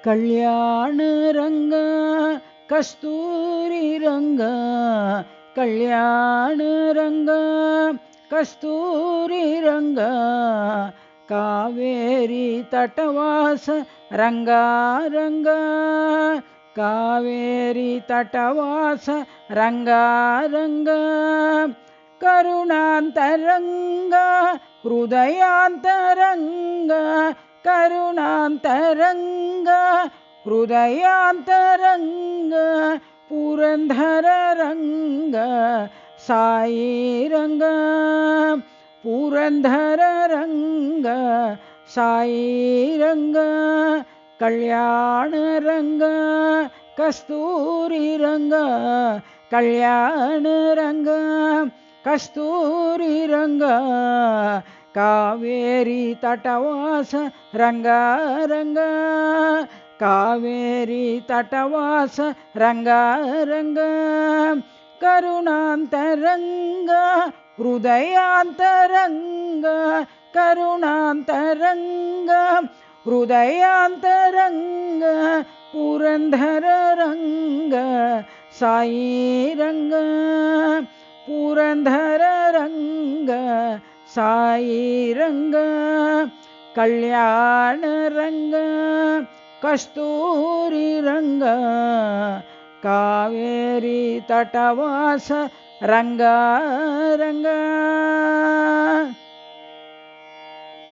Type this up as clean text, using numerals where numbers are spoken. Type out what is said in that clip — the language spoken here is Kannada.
ಕಲ್ಯಾಣ ರಂಗ ಕಸ್ತೂರಿ ರಂಗ ಕಲ್ಯಾಣ ರಂಗ ಕಸ್ತೂರಿ ರಂಗ ಕಾವೇರಿ ತಟವಾಸ ರಂಗ ರಂಗ ಕಾವೇರಿ ತಟವಾಸ ರಂಗ ರಂಗ ಕರುಣಾಂತರಂಗ ಹೃದಯಾಂತರಂಗ ಕರುಣಾಂತರಂಗ ಹೃದಯಾಂತರಂಗ ಪುರಂದರ ರಂಗ ಸಾಯಿ ರಂಗ ಪುರಂದರ ರಂಗ ಸಾಯಿ ರಂಗ ಕಲ್ಯಾಣ ರಂಗ ಕಸ್ತೂರಿ ರಂಗ ಕಲ್ಯಾಣ ರಂಗ ಕಸ್ತೂರಿ ರಂಗ ಕಾವೇರಿ ತಟವಾಸ ರಂಗ ರಂಗ ಕಾವೇರಿ ತಟವಾಸ ರಂಗ ರಂಗ ಕರುಣಾಂತರಂಗ ಹೃದಯಾಂತರಂಗ ಕರುಣಾಂತರಂಗ ಹೃದಯಾಂತರಂಗ ಪುರಂದರ ರಂಗ ಸಾಯಿ ರಂಗ ಪುರಂದರ ರಂಗ ಸಾಯಿ ರಂಗ ಕಲ್ಯಾಣ ರಂಗ ಕಸ್ತೂರಿ ರಂಗ ಕಾವೇರಿ ತಟವಾಸ ರಂಗ ರಂಗ